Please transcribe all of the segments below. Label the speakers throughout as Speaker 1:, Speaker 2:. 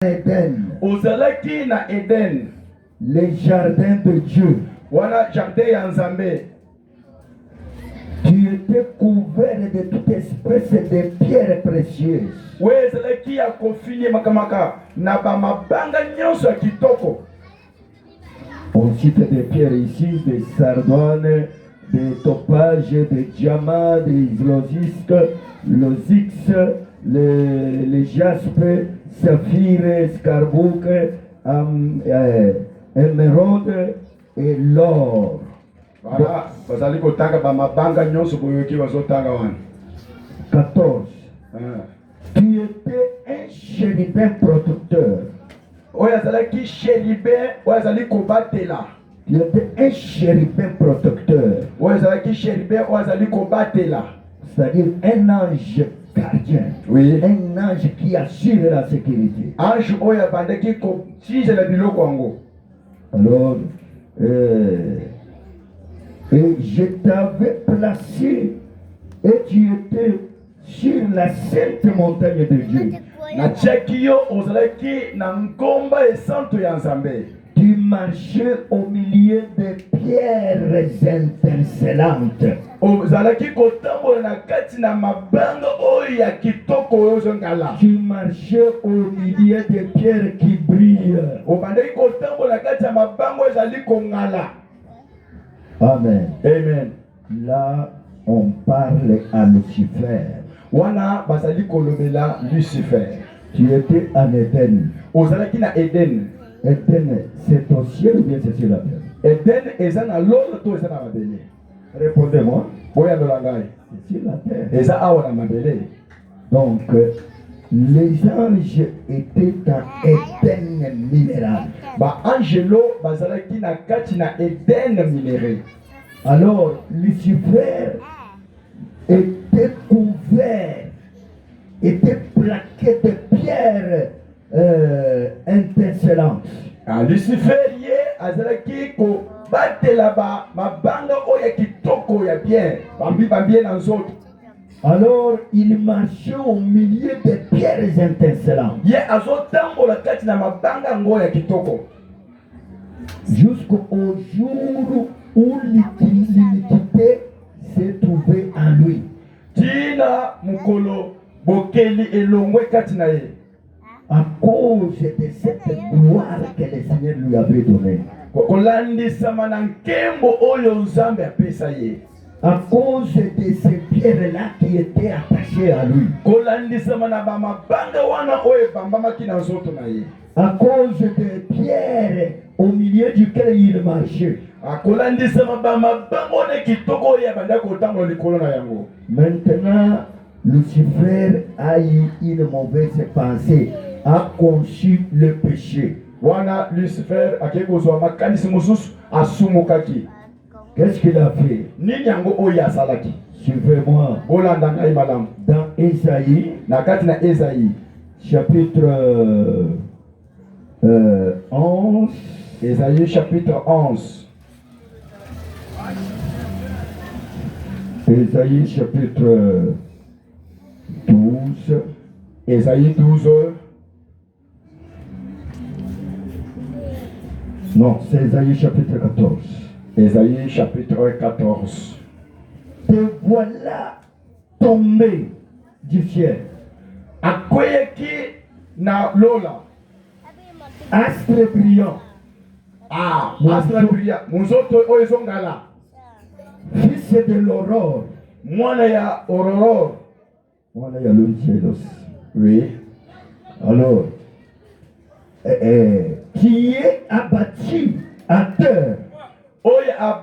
Speaker 1: Eden.
Speaker 2: Ozalaki na Eden.
Speaker 1: Les jardins de Dieu.
Speaker 2: Wana jardin ya Nzambe.
Speaker 1: Tu étais couvert de toute espèce de pierres précieuses.
Speaker 2: Ozalaki ya kofini makamaka na ba mabanga nyonso ya kitoko.
Speaker 1: On cite des pierres ici, des sardoines, des topages, des diamants, des l'osix, les jaspes, saphir, scarbouc, émeraude et l'or.
Speaker 2: Voilà, bazali kotanga ba mabanga nyonso boyoki bazotanga wana.
Speaker 1: 14. Tu étais un chérubin protecteur.
Speaker 2: Oyazalaki chérubin, oyazali kobatela.
Speaker 1: Tu étais un chérubin protecteur.
Speaker 2: Oyazalaki chérubin, oyazali kobatela.
Speaker 1: C'est-à-dire un ange gardien.
Speaker 2: Oui.
Speaker 1: Un ange qui assure la sécurité.
Speaker 2: Ange oya bandaki ko tige la biloko yango.
Speaker 1: Alors, et je t'avais placé et tu étais sur la sainte montagne de Dieu.
Speaker 2: Na tchekio ozalaki na ngomba e santo ya Nzambe.
Speaker 1: Tu marchais au milieu des pierres intercellantes.
Speaker 2: Ozalaki kotambola na kati na mabanga oyo ya kitoko oyo ngala.
Speaker 1: Tu marchais au milieu des pierres qui brillent.
Speaker 2: Obandaki kotambola na kati ya mabanga oyo ezali kongala.
Speaker 1: Amen.
Speaker 2: Amen.
Speaker 1: Là, on parle à Lucifer.
Speaker 2: Wana bazali kolobela Lucifer.
Speaker 1: Tu étais en Éden.
Speaker 2: Ozalaki na Eden.
Speaker 1: Éden, c'est au ciel ou bien c'est sur la terre?
Speaker 2: Eden eza na lolo to eza na mabele.
Speaker 1: Répondez-moi.
Speaker 2: Boya lolangai.
Speaker 1: C'est sur la terre.
Speaker 2: Eza awa na mabele.
Speaker 1: Donc, les anges étaient dans Éden minéral.
Speaker 2: Ba angelo bazalaki na kati na Eden minéré.
Speaker 1: Alors, Lucifer était couvert, était plaqué de pierres intercellantes.
Speaker 2: Lucifer ye azalaki ko batela ba mabanga oya kitoko ya bien. Bambi na nzoto.
Speaker 1: Alors, il marchait au milieu des pierres intercellantes.
Speaker 2: Ye azotambola kati na mabanga ngo ya kitoko.
Speaker 1: Jusqu'au jour où l'iniquité s'est trouvée en lui.
Speaker 2: Tina mukolo bokeli elongwe kati na ye.
Speaker 1: À cause de cette gloire que le Seigneur lui avait donnée.
Speaker 2: Kolandisama na nkembo oyo Nzambe apesa ye.
Speaker 1: À cause de ces pierres-là qui étaient attachées à lui.
Speaker 2: Kolandisama na ba mabanga wana oyo bambamaki na nzoto na ye.
Speaker 1: À cause des pierres au milieu duquel il marchait. Maintenant, Lucifer a eu une mauvaise pensée, a conçu le péché.
Speaker 2: Wana Lucifer akekozwa makanisi mususu asumukaki.
Speaker 1: Qu'est-ce qu'il a fait?
Speaker 2: Nini yango oyo asalaki?
Speaker 1: Suivez-moi.
Speaker 2: Bolanda ngai malamu.
Speaker 1: Dans Ésaïe,
Speaker 2: na kati na Ésaïe
Speaker 1: chapitre 11.
Speaker 2: Ésaïe chapitre 11.
Speaker 1: Ésaïe chapitre 12.
Speaker 2: Ésaïe 12.
Speaker 1: Non, c'est Ésaïe chapitre 14.
Speaker 2: Ésaïe chapitre 14.
Speaker 1: Te voilà tombé du ciel.
Speaker 2: Akweyeki na lola.
Speaker 1: Astre brillant.
Speaker 2: Ah, astre brillant. Munzoto oyo ngala.
Speaker 1: Fils de l'aurore.
Speaker 2: Mwana ya aurore.
Speaker 1: Mwana ya l'Angelos.
Speaker 2: Oui.
Speaker 1: Alors, qui est abattu à terre.
Speaker 2: Oyo a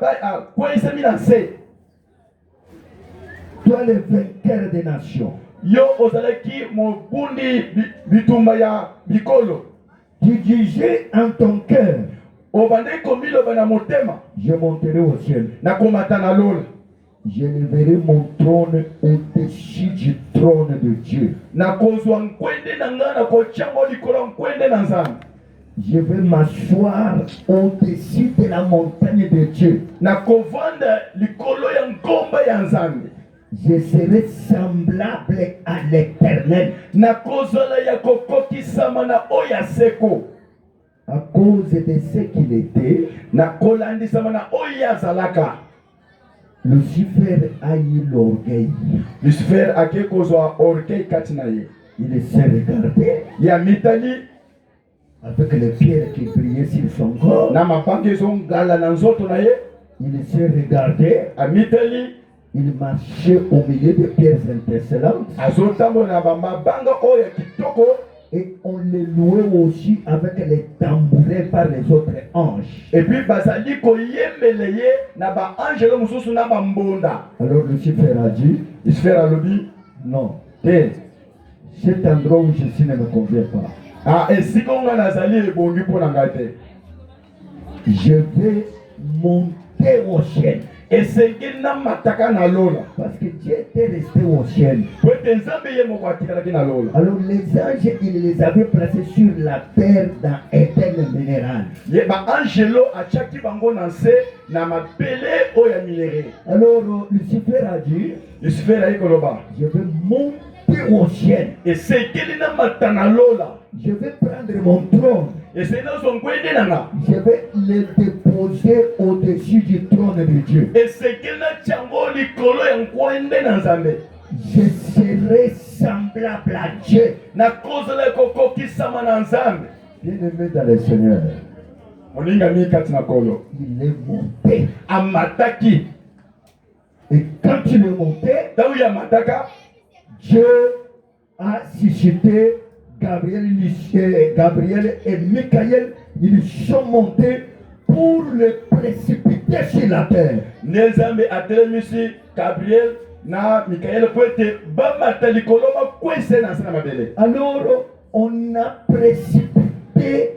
Speaker 2: kweyisemi na se.
Speaker 1: Toi le vainqueur des nations.
Speaker 2: Yo ozalaki mobundi bitumba ya bikolo.
Speaker 1: Tu disais en ton cœur.
Speaker 2: Obande komiloba na motema.
Speaker 1: Je monterai au ciel.
Speaker 2: Na komata na lola.
Speaker 1: Je lèverai mon trône au-dessus du trône de Dieu.
Speaker 2: Na kozwa nkwende na nga na kochango likolo nkwende na Nzambe.
Speaker 1: Je vais m'asseoir au-dessus de la montagne de Dieu.
Speaker 2: Na kovanda likolo ya ngomba ya Nzambe.
Speaker 1: je serai semblable à l'Éternel.
Speaker 2: nakozala ya kokokisama na oyo ya seko
Speaker 1: À cause de ce qu'il était,
Speaker 2: nakolandisama na oyo ya azalaka.
Speaker 1: Lucifer a eu l'orgueil.
Speaker 2: Lucifer ake kozwa orgueil kati na ye.
Speaker 1: Il s'est regardé
Speaker 2: Ya mitali
Speaker 1: avec les pierres qui brillaient sur son corps.
Speaker 2: na mabanga ezongala na nzoto na ye.
Speaker 1: Il s'est regardé.
Speaker 2: Amitali
Speaker 1: Il marchait au milieu de pierres intercellentes.
Speaker 2: azotambola na bamabanga oyo ya kitoko.
Speaker 1: Et on les louait aussi avec les tambourins par les autres anges.
Speaker 2: Et puis bazali koyembele ye na ba angelo mususu na ba mbonda.
Speaker 1: Alors Lucifer a dit,
Speaker 2: Lucifer alobi
Speaker 1: non,
Speaker 2: te
Speaker 1: cet endroit où je suis ne me convient pas.
Speaker 2: ah esika nga nazali ebongi mpona ngai te.
Speaker 1: Je vais monter au ciel.
Speaker 2: Esengeli na mataka na lola
Speaker 1: Parce que Dieu était resté au ciel.
Speaker 2: po ete nzambe ye moko atikalaki na lola.
Speaker 1: Alors les anges, il les avait placés sur la terre dans Éden minéral.
Speaker 2: Ye ba angelo atiaki bango na nse na mabele oyo ya minere.
Speaker 1: Alors Lucifer a dit,
Speaker 2: Lucifer ayi koloba
Speaker 1: je vais monter au ciel.
Speaker 2: esengeli na mata na lola.
Speaker 1: Je vais prendre mon trône.
Speaker 2: Esengeli nazwa ngwende nanga.
Speaker 1: Je vais le déposer au-dessus du trône de Dieu.
Speaker 2: Esengeli natia yango likolo ya ngwende na nzambe.
Speaker 1: Je serai semblable à Dieu.
Speaker 2: nakozala kokokisama na nzambe.
Speaker 1: Bien-aimé dans le Seigneur,
Speaker 2: moningami kati na kolo
Speaker 1: il est monté.
Speaker 2: amataki.
Speaker 1: Et quand il est monté,
Speaker 2: ntango ya mataka
Speaker 1: Dieu a suscité Gabriel et Michael. Ils sont montés pour le précipiter sur la terre.
Speaker 2: nde nzambe atelemisi gabriel na mikaele po ete bamata likolo bakwese na nse na mabele.
Speaker 1: Alors, on a précipité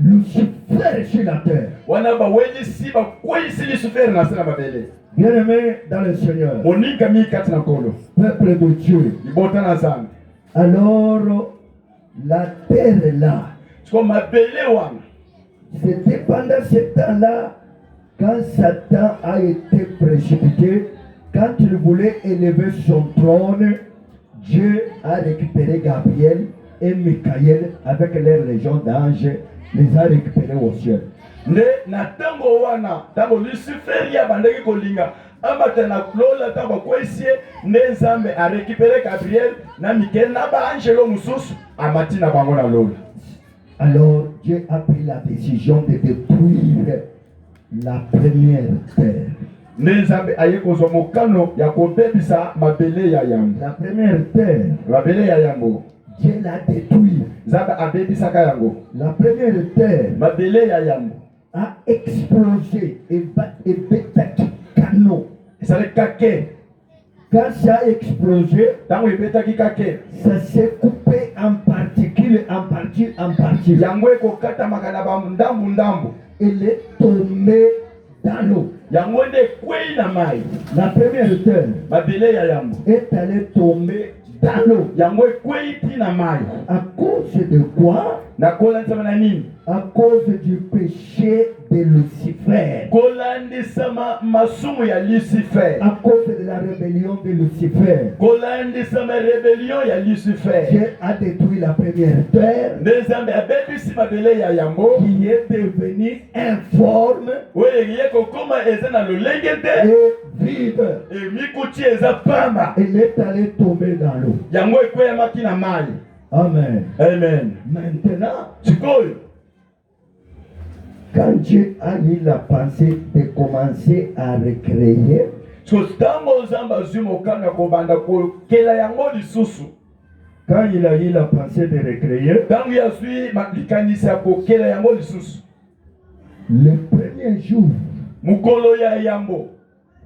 Speaker 1: Lucifer sur la terre.
Speaker 2: wana bawelisi bakwesi lucifer na nse na mabele.
Speaker 1: Bien-aimé dans le Seigneur,
Speaker 2: moningami kati na kolo
Speaker 1: peuple de Dieu.
Speaker 2: libota na nzambe.
Speaker 1: Alors, la terre là,
Speaker 2: siko mabele wana
Speaker 1: c'était pendant ce temps-là, quand Satan a été précipité, quand il voulait élever son trône, Dieu a récupéré Gabriel et Michael avec leur légion d'anges, les a récupérés au ciel.
Speaker 2: nde na ntango wana ntango lucifer ya bandaki kolinga amata na lola ntango bakwesi ye nde nzambe arekipere gabriel na mikael na baangelo mosusu amati na bango na lola.
Speaker 1: Alors Dieu a pris la décision de détruire la première terre.
Speaker 2: nde nzambe aye kozwa mokano ya kobebisa mabele ya yambo.
Speaker 1: La première terre,
Speaker 2: mabele ya yambo
Speaker 1: Dieu l'a détruite.
Speaker 2: nzambe abebisaka yango.
Speaker 1: La première terre
Speaker 2: mabele ya yambo
Speaker 1: a explosé et betaki canon.
Speaker 2: esali kake.
Speaker 1: Quand ça a explosé,
Speaker 2: ntango ebetaki kake
Speaker 1: ça s'est coupé en particules, en parties.
Speaker 2: yango ekokatamaka na bandambu ndambu.
Speaker 1: Elle est tombée dans l'eau.
Speaker 2: yango nde ekwei na mai.
Speaker 1: La première terre
Speaker 2: mabele ya yambo
Speaker 1: est allée tomber dans l'eau.
Speaker 2: yango ekwei ntina mai.
Speaker 1: À cause de quoi?
Speaker 2: nakolandisama na nini?
Speaker 1: À cause du péché de Lucifer.
Speaker 2: kolandisama masumu ya lucifer.
Speaker 1: À cause de la rébellion de Lucifer.
Speaker 2: kolandisama rebellion ya lucifer.
Speaker 1: Dieu a détruit la première terre
Speaker 2: nde nzambe abebisi mabele ya yango
Speaker 1: qui est devenue informe
Speaker 2: oyo eye kokoma eza na lolenge te
Speaker 1: et vide.
Speaker 2: emikuti eza pamba.
Speaker 1: Elle est allée tomber dans l'eau.
Speaker 2: yango ekweyamaki na mai.
Speaker 1: Amen.
Speaker 2: amen.
Speaker 1: Maintenant,
Speaker 2: sikoyo
Speaker 1: quand Dieu a eu la pensée de commencer à recréer,
Speaker 2: so ntango nzambe azwi mokano ya kobanda kokela yango lisusu.
Speaker 1: quand il a eu la pensée de recréer,
Speaker 2: ntango azwi likanisi ya kokela yango lisusu.
Speaker 1: le premier jour,
Speaker 2: mokolo ya yango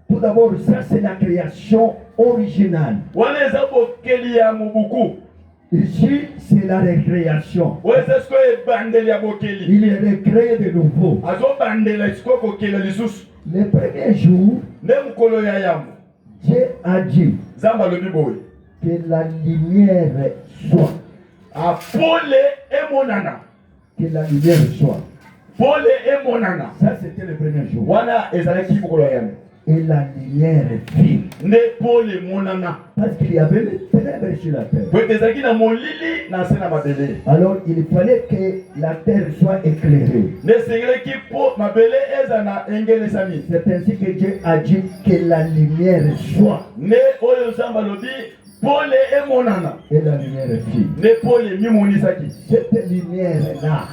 Speaker 1: tout d'abord, ça c'est la création originale.
Speaker 2: wana eza bokeli ya mobuku.
Speaker 1: Ici, c'est la récréation.
Speaker 2: oyo eza sikoyo ebandeli ya bokeli.
Speaker 1: Il est recréé de nouveau.
Speaker 2: azobandela sikoyo kokela lisusu.
Speaker 1: Le premier jour,
Speaker 2: nde mokolo ya yango
Speaker 1: Dieu a dit
Speaker 2: nzambe alobi boye
Speaker 1: que la lumière soit.
Speaker 2: apole emonana.
Speaker 1: Que la lumière soit.
Speaker 2: pole emonana.
Speaker 1: Ça, c'était le premier jour.
Speaker 2: wana ezalaki mokolo ya yango.
Speaker 1: et la lumière fit.
Speaker 2: nde pole monana.
Speaker 1: Parce qu'il y avait les ténèbres sur la terre.
Speaker 2: Po ezalaki na molili na se na mabele.
Speaker 1: Alors il fallait que la terre soit éclairée.
Speaker 2: Nde sengelaki po mabele eza na engelesami.
Speaker 1: C'est ainsi que Dieu a dit que la lumière soit.
Speaker 2: Nde oyo Nzambe alobi pole emonana.
Speaker 1: Et la lumière fit.
Speaker 2: Nde pole mimonisaki.
Speaker 1: Cette lumière-là